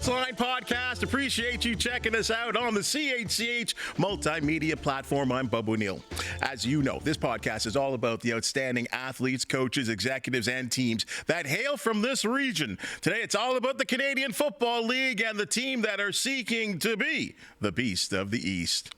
Sportsline Podcast. Appreciate you checking us out on the CHCH multimedia platform. I'm Bubba O'Neil. As you know, this podcast is all about the outstanding athletes, coaches, executives, and teams that hail from this region. Today, it's all about the Canadian Football League and the team that are seeking to be the Beast of the East.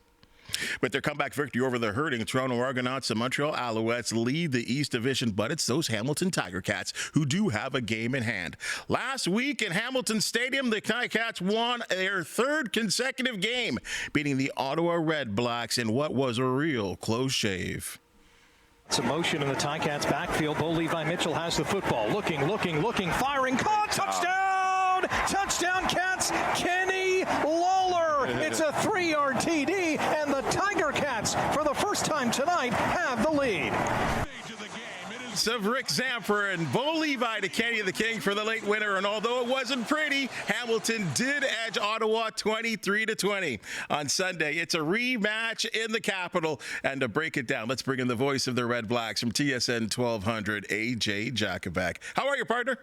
With their comeback victory over the hurting Toronto Argonauts, the Montreal Alouettes lead the East Division, but it's those Hamilton Tiger Cats who do have a game in hand. Last week in Hamilton Stadium, the Tiger Cats won their third consecutive game, beating the Ottawa Redblacks in what was a real close shave. It's a motion in the Ticats backfield. Bo Levi Mitchell has the football. Looking, firing, caught, touchdown! Touchdown Cats, Kenny Lawler. It's a 3-yard TD, and the Tiger Cats, for the first time tonight, have the lead. Of Rick Zamper and Bo Levi to Kenny the King for the late winner. And although it wasn't pretty, Hamilton did edge Ottawa 23-20 on Sunday. It's a rematch in the capital. And to break it down, let's bring in the voice of the Red Blacks from TSN 1200, AJ Jakubec. How are you, partner?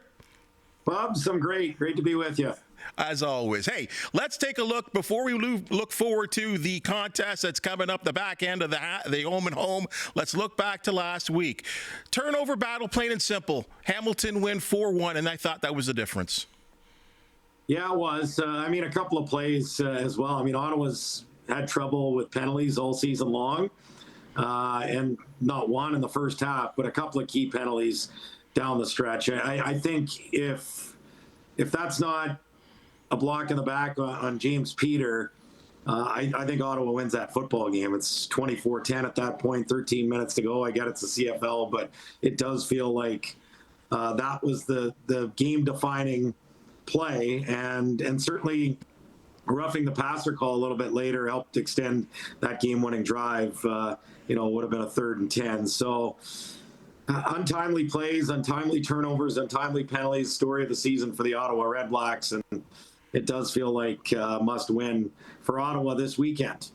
Bob, I'm great. Great to be with you. As always. Hey, let's take a look before we look forward to the contest that's coming up the back end of the home and home. Let's look back to last week. Turnover battle, plain and simple. Hamilton win 4-1, and I thought that was the difference. Yeah, it was. A couple of plays as well. Ottawa's had trouble with penalties all season long, and not one in the first half, but a couple of key penalties down the stretch. I think if that's not a block in the back on James Peter, I think Ottawa wins that football game. It's 24-10 at that point, 13 minutes to go. I get it's the CFL, but it does feel like that was the game-defining play, and certainly roughing the passer call a little bit later helped extend that game-winning drive. Would have been a 3rd and 10. So untimely plays, untimely turnovers, untimely penalties, story of the season for the Ottawa Redblacks, and it does feel like must win for Ottawa this weekend.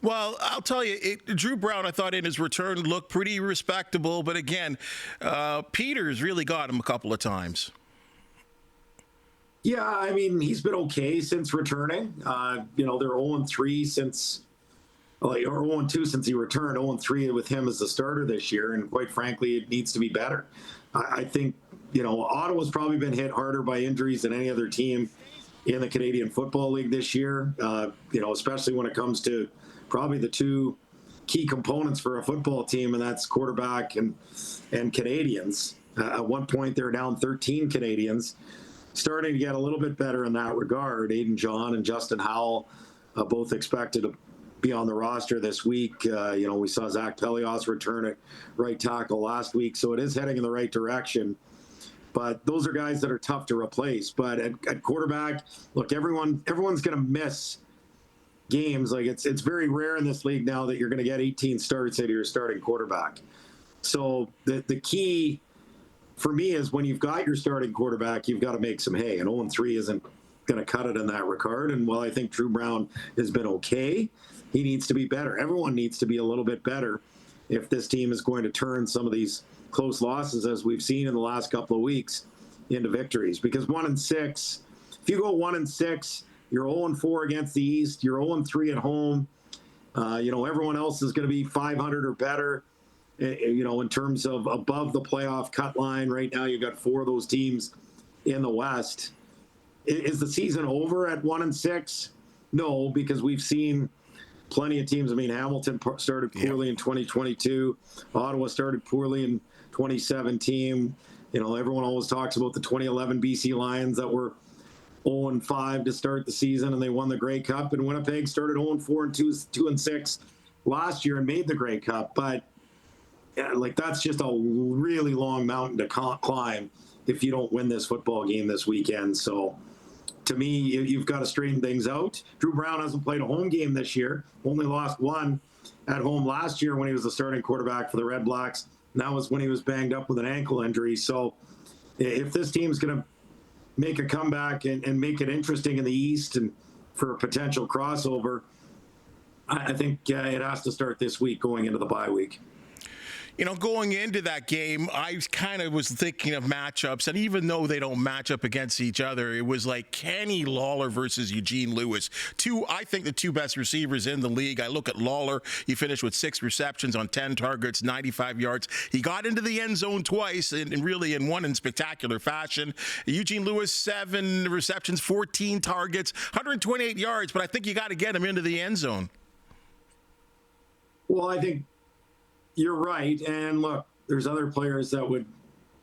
Well, I'll tell you, Drew Brown, I thought in his return looked pretty respectable, but again, Peters really got him a couple of times. Yeah, he's been okay since returning. They're 0-3 since, or 0-2 since he returned, 0-3 with him as the starter this year, and quite frankly, it needs to be better. I think, Ottawa's probably been hit harder by injuries than any other team in the Canadian Football League this year, especially when it comes to probably the two key components for a football team, and that's quarterback and Canadians. At one point, they were down 13 Canadians, starting to get a little bit better in that regard. Aiden John and Justin Howell both expected to be on the roster this week. We saw Zach Pelios return at right tackle last week, so it is heading in the right direction. But those are guys that are tough to replace. But at quarterback, look, everyone's going to miss games. Like it's very rare in this league now that you're going to get 18 starts at your starting quarterback. So the key for me is when you've got your starting quarterback, you've got to make some hay. And 0-3 isn't going to cut it in that regard. And while I think Drew Brown has been okay, he needs to be better. Everyone needs to be a little bit better if this team is going to turn some of these close losses, as we've seen in the last couple of weeks, into victories. Because 1-6, if you go 1-6, you're 0-4 against the East, you're 0-3 at home. Everyone else is going to be 500 or better. In terms of above the playoff cut line, right now you've got 4 of those teams in the West. Is the season over at 1-6? No, because we've seen plenty of teams. Hamilton started poorly in 2022. Ottawa started poorly in 2017. Everyone always talks about the 2011 BC Lions that were 0-5 to start the season, and they won the Grey Cup. And Winnipeg started 0-4 and 2-6 last year and made the Grey Cup. But that's just a really long mountain to climb if you don't win this football game this weekend. So to me, you've got to straighten things out. Drew Brown hasn't played a home game this year, only lost one at home last year when he was the starting quarterback for the Red Blacks. And that was when he was banged up with an ankle injury. So if this team's going to make a comeback and make it interesting in the East and for a potential crossover, I think it has to start this week going into the bye week. Going into that game, I kind of was thinking of matchups, and even though they don't match up against each other, it was like Kenny Lawler versus Eugene Lewis. I think the two best receivers in the league. I look at Lawler, he finished with 6 receptions on 10 targets, 95 yards. He got into the end zone twice, and really in one in spectacular fashion. Eugene Lewis, 7 receptions, 14 targets, 128 yards, but I think you got to get him into the end zone. Well, I think you're right. And look, there's other players that would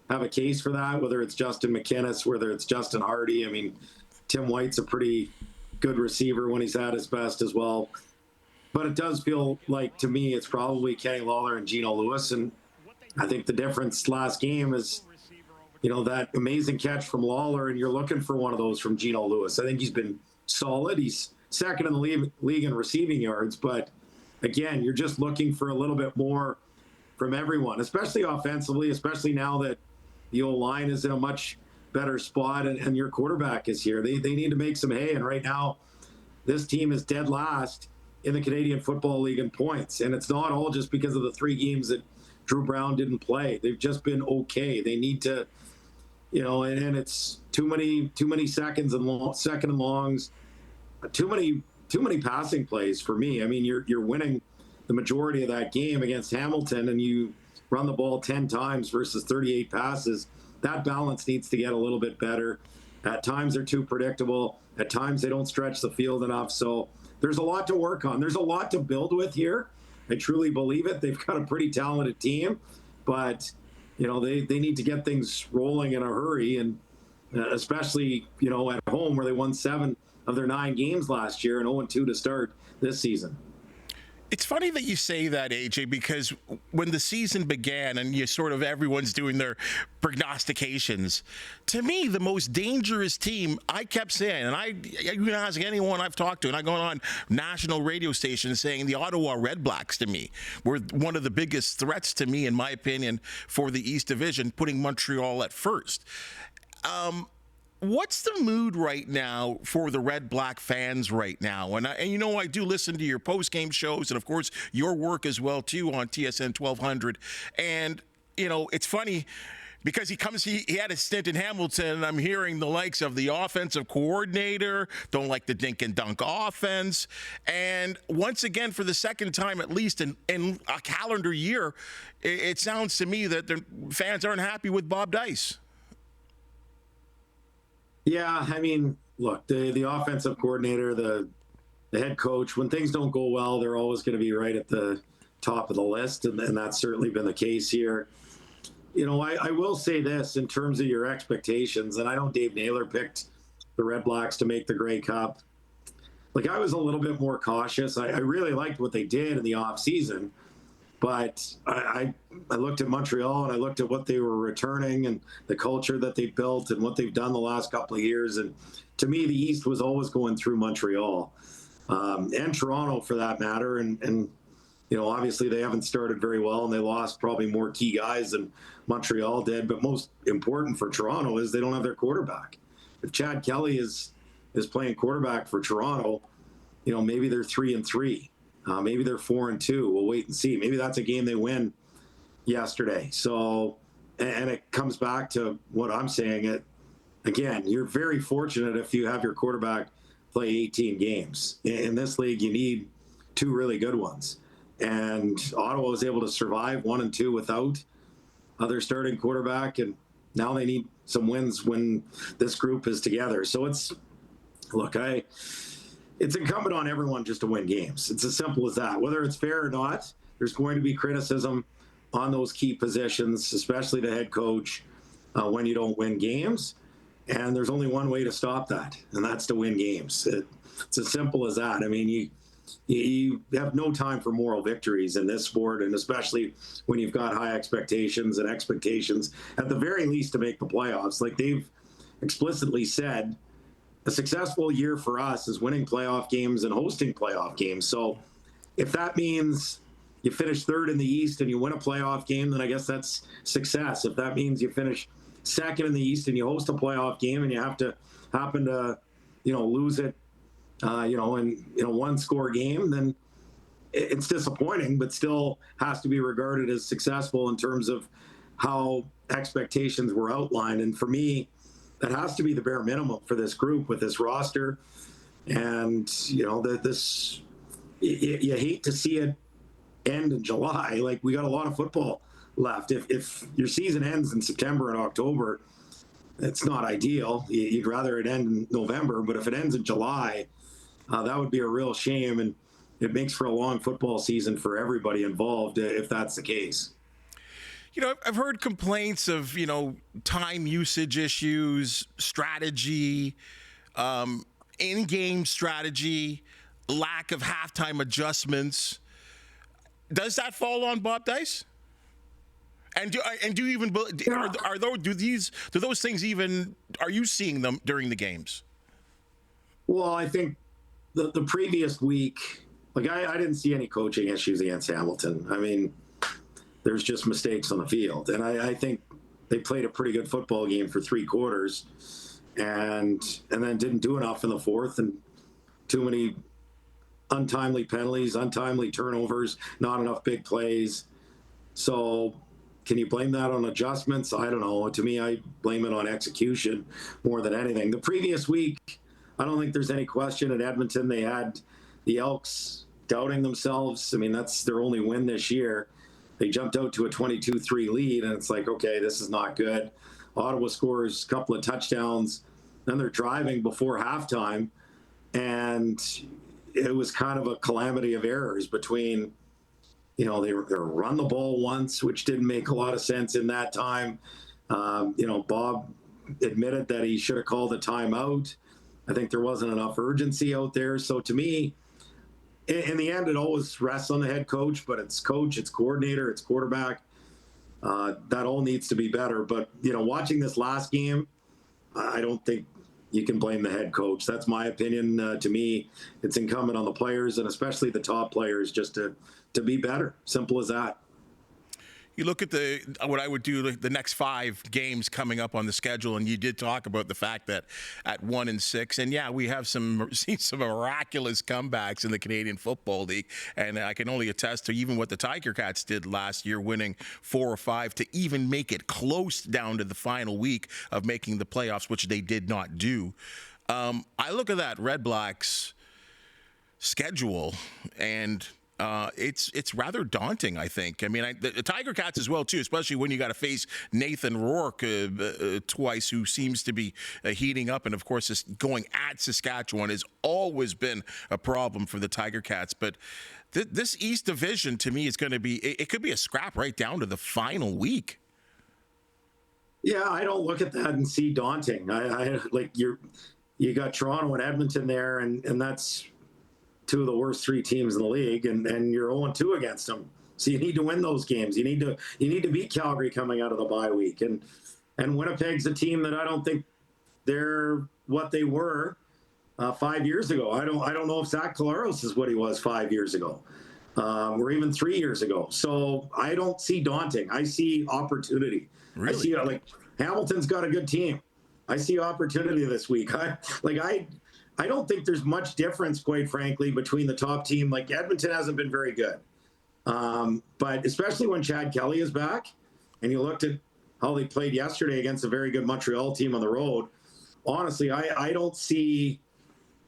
have a case for that, whether it's Justin McInnis, whether it's Justin Hardy. I mean, Tim White's a pretty good receiver when he's at his best as well. But it does feel like, to me, it's probably Kenny Lawler and Geno Lewis. And I think the difference last game is, that amazing catch from Lawler, and you're looking for one of those from Geno Lewis. I think he's been solid. He's second in the league in receiving yards, but again, you're just looking for a little bit more from everyone, especially offensively, especially now that the O-line is in a much better spot and your quarterback is here. They need to make some hay, and right now, this team is dead last in the Canadian Football League in points, and it's not all just because of the 3 games that Drew Brown didn't play. They've just been okay. They need to, and it's too many seconds and second and longs, too many passing plays for me. I mean, you're winning the majority of that game against Hamilton, and you run the ball 10 times versus 38 passes. That balance needs to get a little bit better. At times they're too predictable. At times they don't stretch the field enough. So there's a lot to work on. There's a lot to build with here. I truly believe it. They've got a pretty talented team, but they need to get things rolling in a hurry, and especially at home where they won 7 of their 9 games last year and 0-2 to start this season. It's funny that you say that, AJ, because when the season began and everyone's doing their prognostications, to me, the most dangerous team, I kept saying, and you can ask anyone I've talked to, and I go on national radio stations saying the Ottawa Redblacks to me were one of the biggest threats to me, in my opinion, for the East Division, putting Montreal at first. What's the mood right now for the Red Black fans right now? And I do listen to your post-game shows and, of course, your work as well, too, on TSN 1200. And, it's funny because he had a stint in Hamilton, and I'm hearing the likes of the offensive coordinator, don't like the dink and dunk offense. And once again, for the second time, at least in a calendar year, it sounds to me that the fans aren't happy with Bob Dice. Yeah, I mean, look, the offensive coordinator, the head coach, when things don't go well, they're always going to be right at the top of the list, and that's certainly been the case here. I will say this in terms of your expectations, and I know Dave Naylor picked the Red Blacks to make the Grey Cup. I was a little bit more cautious. I really liked what they did in the offseason, but I looked at Montreal and I looked at what they were returning and the culture that they built and what they've done the last couple of years. And to me, the East was always going through Montreal and Toronto for that matter. And obviously they haven't started very well and they lost probably more key guys than Montreal did. But most important for Toronto is they don't have their quarterback. If Chad Kelly is playing quarterback for Toronto, maybe they're 3-3. Maybe they're 4-2. We'll wait and see. Maybe that's a game they win yesterday. So, and it comes back to what I'm saying. Again, you're very fortunate if you have your quarterback play 18 games. In this league, you need 2 really good ones. And Ottawa was able to survive 1-2 without their starting quarterback. And now they need some wins when this group is together. So it's incumbent on everyone just to win games. It's as simple as that. Whether it's fair or not, there's going to be criticism on those key positions, especially the head coach, when you don't win games. And there's only one way to stop that, and that's to win games. It's as simple as that. I mean, you have no time for moral victories in this sport, and especially when you've got high expectations and expectations, at the very least, to make the playoffs. Like they've explicitly said, a successful year for us is winning playoff games and hosting playoff games. So if that means you finish 3rd in the East and you win a playoff game, then I guess that's success. If that means you finish 2nd in the East and you host a playoff game and you happen to lose it, in a 1-score game, then it's disappointing, but still has to be regarded as successful in terms of how expectations were outlined. And for me, that has to be the bare minimum for this group with this roster. And, you know, you hate to see it end in July. Like, we got a lot of football left. If your season ends in September and October, it's not ideal. You'd rather it end in November, but if it ends in July, that would be a real shame. And it makes for a long football season for everybody involved if that's the case. You know, I've heard complaints of, you know, time usage issues, strategy, in-game strategy, lack of halftime adjustments. Does that fall on Bob Dice? And do you even do those things even, are you seeing them during the games? Well, I think the previous week, like I didn't see any coaching issues against Hamilton. I mean, there's just mistakes on the field. And I think they played a pretty good football game for 3 quarters and then didn't do enough in the fourth, and too many untimely penalties, untimely turnovers, not enough big plays. So can you blame that on adjustments? I don't know. To me, I blame it on execution more than anything. The previous week, I don't think there's any question at Edmonton. They had the Elks doubting themselves. I mean, that's their only win this year. They jumped out to a 22-3 lead, and it's like, okay, this is not good. Ottawa scores a couple of touchdowns. Then they're driving before halftime, and it was kind of a calamity of errors between, you know, they run the ball once, which didn't make a lot of sense in that time. You know, Bob admitted that he should have called a timeout. I think there wasn't enough urgency out there. So to me, in the end, it always rests on the head coach, but it's coach, it's coordinator, it's quarterback. That all needs to be better. But, you know, watching this last game, I don't think you can blame the head coach. That's my opinion. To me, it's incumbent on the players, and especially the top players, just to be better. Simple as that. You look at what I would do the next 5 games coming up on the schedule, and you did talk about the fact that at 1-6, and yeah, we have seen some miraculous comebacks in the Canadian Football League, and I can only attest to even what the Tiger Cats did last year, winning 4 or 5 to even make it close down to the final week of making the playoffs, which they did not do. I look at that Red Blacks schedule, and it's rather daunting, I think. I mean, the Tiger Cats as well, too, especially when you got to face Nathan Rourke twice, who seems to be heating up. And, of course, this going at Saskatchewan has always been a problem for the Tiger Cats. But this East Division, to me, is going to be – it could be a scrap right down to the final week. Yeah, I don't look at that and see daunting. I like you got Toronto and Edmonton there, and that's – 2 of the worst 3 teams in the league, and you're 0-2 against them. So you need to win those games. You need to beat Calgary coming out of the bye week. And Winnipeg's a team that I don't think they're what they were 5 years ago. I don't know if Zach Collaros is what he was 5 years ago, or even 3 years ago. So I don't see daunting. I see opportunity. Really? I see like Hamilton's got a good team. I see opportunity this week. I don't think there's much difference, quite frankly, between the top team. Like, Edmonton hasn't been very good. But especially when Chad Kelly is back, and you looked at how they played yesterday against a very good Montreal team on the road. Honestly, I don't see,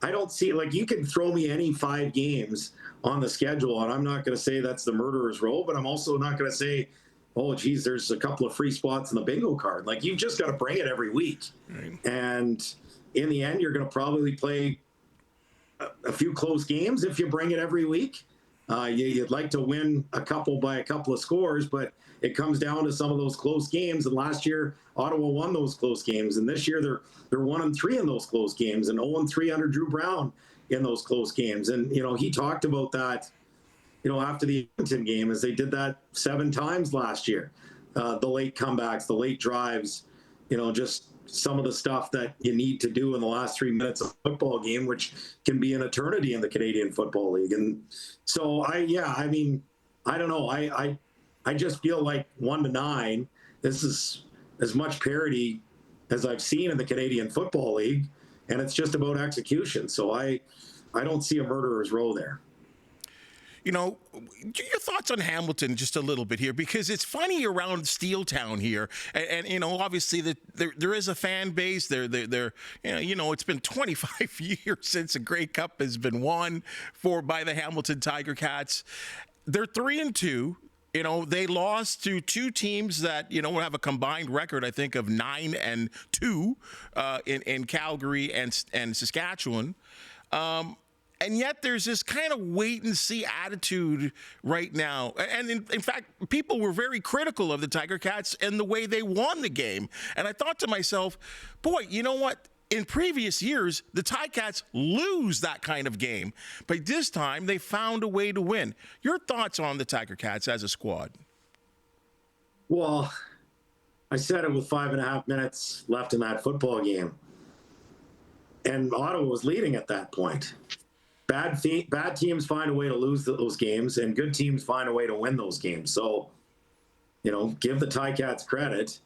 like, you can throw me any 5 games on the schedule, and I'm not going to say that's the murderer's row, but I'm also not going to say, oh, geez, there's a couple of free spots in the bingo card. Like, you've just got to bring it every week. Right. And in the end, you're going to probably play a few close games if you bring it every week. You'd like to win a couple by a couple of scores, but it comes down to some of those close games. And last year, Ottawa won those close games, and this year they're 1-3 in those close games, and 0-3 under Drew Brown in those close games. And you know, he talked about that, you know, after the Edmonton game, as they did that 7 times last year. The late comebacks, the late drives, you know, just some of the stuff that you need to do in the last 3 minutes of a football game, which can be an eternity in the Canadian Football League. And so I don't know. I just feel like 1-9, this is as much parity as I've seen in the Canadian Football League, and it's just about execution. So I don't see a murderer's row there. your thoughts on Hamilton just a little bit here, because it's funny around Steeltown here, and obviously there is a fan base. There, it's been 25 years since a Grey Cup has been won by the Hamilton Tiger Cats. They're 3-2. They lost to two teams that, have a combined record, I think, of 9-2 in Calgary and Saskatchewan. And yet there's this kind of wait-and-see attitude right now. And in fact, people were very critical of the Tiger Cats and the way they won the game. And I thought to myself, boy, you know what? In previous years, the Ticats lose that kind of game. But this time, they found a way to win. Your thoughts on the Tiger Cats as a squad? Well, I said it with 5.5 minutes left in that football game. And Ottawa was leading at that point. Bad teams find a way to lose those games, and good teams find a way to win those games. So, give the Ticats credit.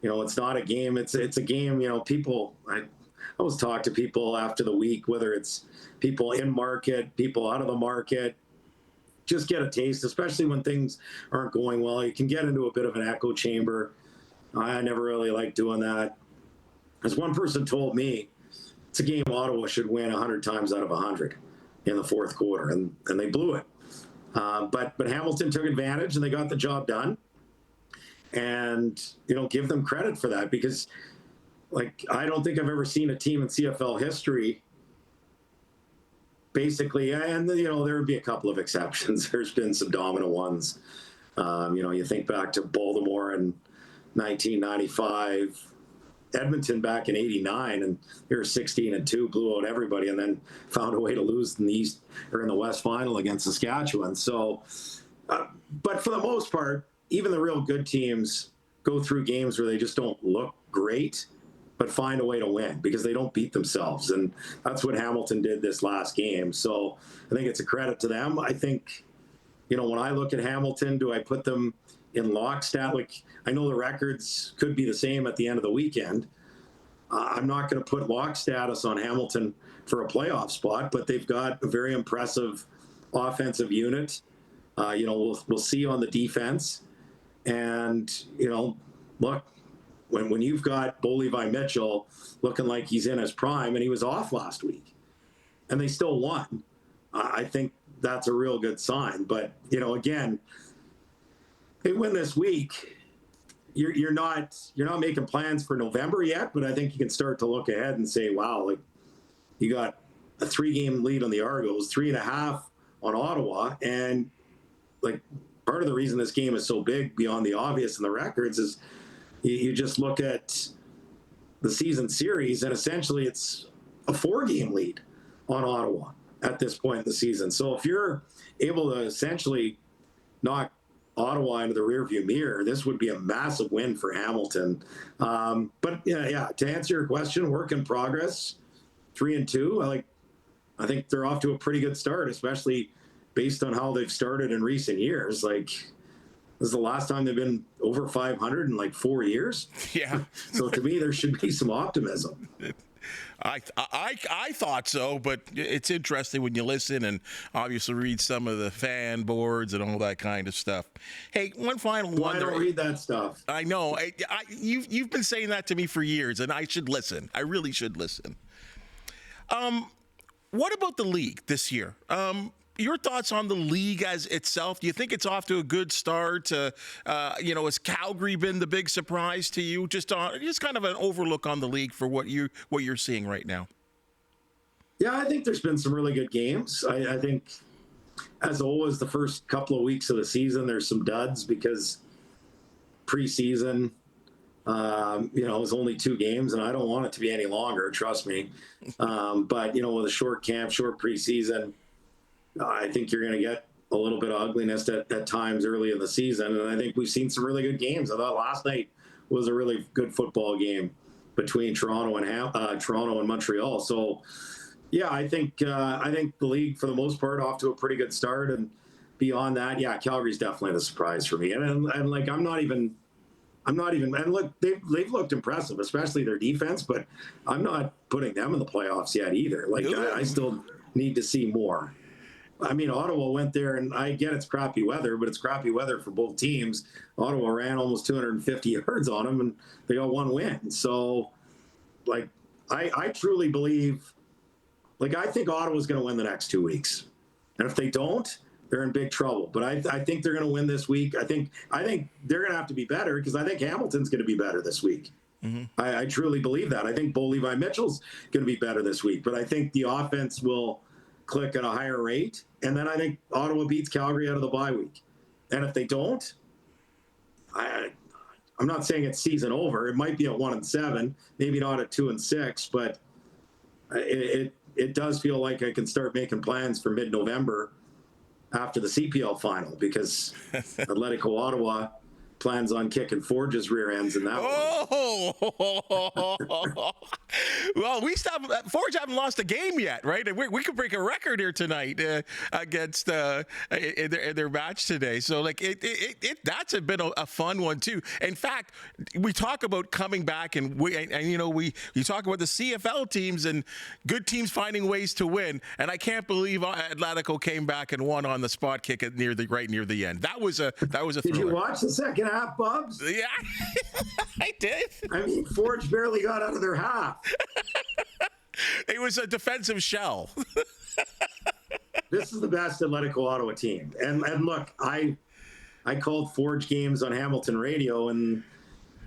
It's not a game. It's a game. People. I always talk to people after the week, whether it's people in market, people out of the market. Just get a taste, especially when things aren't going well. You can get into a bit of an echo chamber. I never really like doing that. As one person told me, it's a game Ottawa should win 100 times out of 100 in the fourth quarter, and they blew it. But Hamilton took advantage, and they got the job done. And, give them credit for that, because, I don't think I've ever seen a team in CFL history basically, and, there would be a couple of exceptions. There's been some dominant ones. You think back to Baltimore in 1995, Edmonton back in 89, and they were 16-2, blew out everybody, and then found a way to lose in the West Final against Saskatchewan. So, but for the most part, even the real good teams go through games where they just don't look great, but find a way to win because they don't beat themselves. And that's what Hamilton did this last game. So I think it's a credit to them. I think, when I look at Hamilton, do I put them in lockstep? I know the records could be the same at the end of the weekend. I'm not going to put lock status on Hamilton for a playoff spot, but they've got a very impressive offensive unit. We'll see on the defense. And, look, when you've got Bo Levi Mitchell looking like he's in his prime, and he was off last week, and they still won, I think that's a real good sign. But, again, they win this week. You're not making plans for November yet, but I think you can start to look ahead and say, wow, you got a 3-game lead on the Argos, 3.5 on Ottawa, and part of the reason this game is so big beyond the obvious in the records is you just look at the season series, and essentially it's a 4-game lead on Ottawa at this point in the season. So if you're able to essentially knock Ottawa into the rearview mirror, this would be a massive win for Hamilton. But to answer your question, work in progress, 3-2. I think they're off to a pretty good start, especially based on how they've started in recent years. This is the last time they've been over 500 in 4 years. Yeah. So to me, there should be some optimism. I thought so, but it's interesting when you listen and obviously read some of the fan boards and all that kind of stuff. Hey, one final one. I don't read that stuff. I know. You've been saying that to me for years, and I should listen. I really should listen. What about the league this year? Your thoughts on the league as itself? Do you think it's off to a good start? Has Calgary been the big surprise to you? Just kind of an overlook on the league for what you're seeing right now. Yeah, I think there's been some really good games. I think, as always, the first couple of weeks of the season, there's some duds because preseason, it was only 2 games, and I don't want it to be any longer, trust me. But, with a short camp, short preseason, I think you're going to get a little bit of ugliness at times early in the season. And I think we've seen some really good games. I thought last night was a really good football game between Toronto and Montreal. So, yeah, I think the league, for the most part, off to a pretty good start. And beyond that, yeah, Calgary's definitely the surprise for me. And I'm not even, and look, they've looked impressive, especially their defense, but I'm not putting them in the playoffs yet either. I still need to see more. I mean, Ottawa went there, and I get it's crappy weather, but it's crappy weather for both teams. Ottawa ran almost 250 yards on them, and they got one win. So, like, I truly believe, like, I think Ottawa's going to win the next 2 weeks. And if they don't, they're in big trouble. But I think they're going to win this week. I think they're going to have to be better because I think Hamilton's going to be better this week. Mm-hmm. I truly believe that. I think Bo Levi Mitchell's going to be better this week. But I think the offense will click at a higher rate. And then I think Ottawa beats Calgary out of the bye week. And if they don't, I'm not saying it's season over. It might be at 1-7, maybe not at 2-6, but it does feel like I can start making plans for mid-November after the CPL final because Atletico Ottawa plans on kicking Forge's rear ends in that one. Well, Forge haven't lost a game yet, right? We could break a record here tonight against in their match today. So, like, that's been a fun one too. In fact, we talk about coming back, and you talk about the CFL teams and good teams finding ways to win. And I can't believe Atletico came back and won on the spot kick right near the end. That was a thriller. Did you watch the second half, Bubs? Yeah, I did. I mean, Forge barely got out of their half. It was a defensive shell. This is the best Atletico Ottawa team. And look, I called Forge games on Hamilton radio and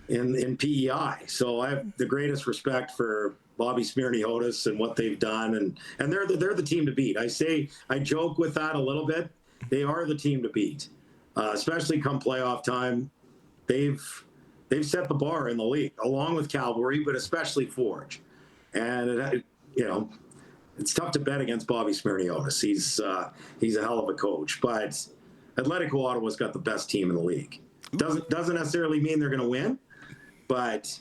in PEI. So I have the greatest respect for Bobby Smirniotis and what they've done. And they're the team to beat. I joke with that a little bit. They are the team to beat, especially come playoff time. They've set the bar in the league, along with Cavalry, but especially Forge. And it's tough to bet against Bobby Smirniotis. He's a hell of a coach. But Atletico Ottawa's got the best team in the league. Doesn't necessarily mean they're going to win, but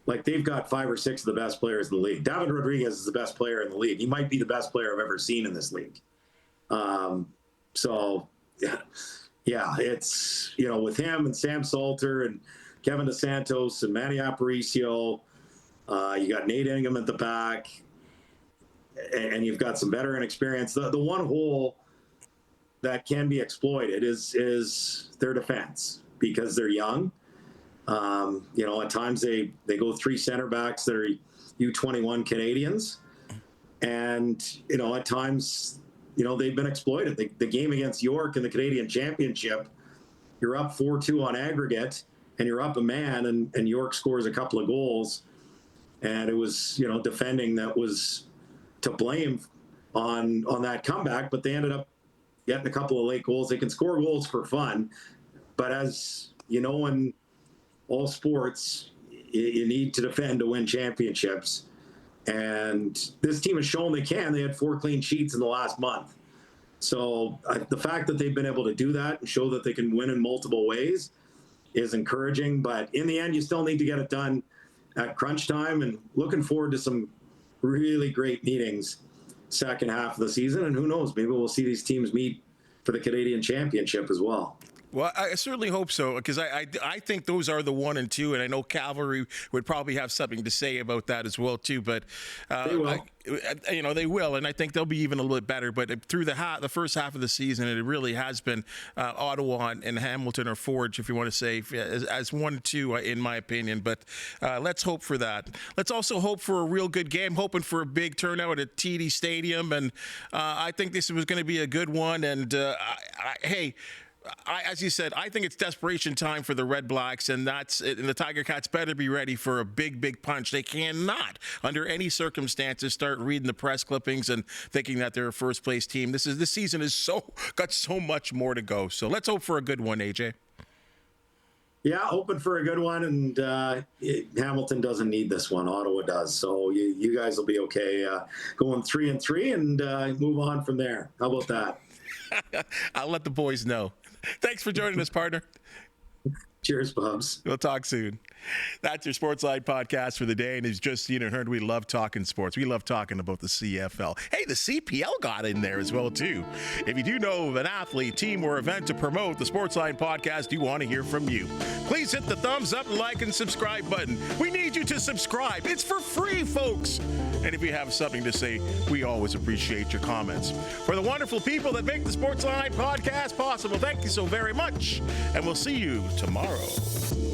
like they've got 5 or 6 of the best players in the league. David Rodriguez is the best player in the league. He might be the best player I've ever seen in this league. So yeah, it's with him and Sam Salter and Kevin DeSantos and Manny Aparicio. You got Nate Ingham at the back, and you've got some veteran experience. The one hole that can be exploited is their defense because they're young. At times they go 3 center backs that are U21 Canadians, and at times they've been exploited. The game against York in the Canadian Championship, you're up 4-2 on aggregate, and you're up a man, and York scores a couple of goals. And it was, defending that was to blame on that comeback, but they ended up getting a couple of late goals. They can score goals for fun, but as in all sports, you need to defend to win championships. And this team has shown they can. They had 4 clean sheets in the last month. So the fact that they've been able to do that and show that they can win in multiple ways is encouraging. But in the end, you still need to get it done at crunch time, and looking forward to some really great meetings second half of the season. And who knows, maybe we'll see these teams meet for the Canadian Championship as well. Well, I certainly hope so, because I think those are the 1 and 2, and I know Cavalry would probably have something to say about that as well too. But they will. They will, and I think they'll be even a little bit better. But through the first half of the season, it really has been Ottawa and Hamilton or Forge, if you want to say, as 1 and 2, in my opinion. But let's hope for that. Let's also hope for a real good game, hoping for a big turnout at TD Stadium, and I think this was going to be a good one. And hey. As you said, I think it's desperation time for the Red Blacks, and the Tiger Cats better be ready for a big punch. They cannot, under any circumstances, start reading the press clippings and thinking that they're a first-place team. This season is got so much more to go. So let's hope for a good one, AJ. Yeah, hoping for a good one, and Hamilton doesn't need this one. Ottawa does. So you guys will be okay going 3-3 and move on from there. How about that? I'll let the boys know. Thanks for joining us, partner. Cheers, Bubs. We'll talk soon. That's your Sportsline Podcast for the day. And as just heard, we love talking sports. We love talking about the CFL. Hey, the CPL got in there as well, too. If you do know of an athlete, team, or event to promote the Sportsline Podcast, we want to hear from you. Please hit the thumbs up, like, and subscribe button. We need you to subscribe. It's for free, folks. And if you have something to say, we always appreciate your comments. For the wonderful people that make the Sportsline Podcast possible, thank you so very much. And we'll see you tomorrow.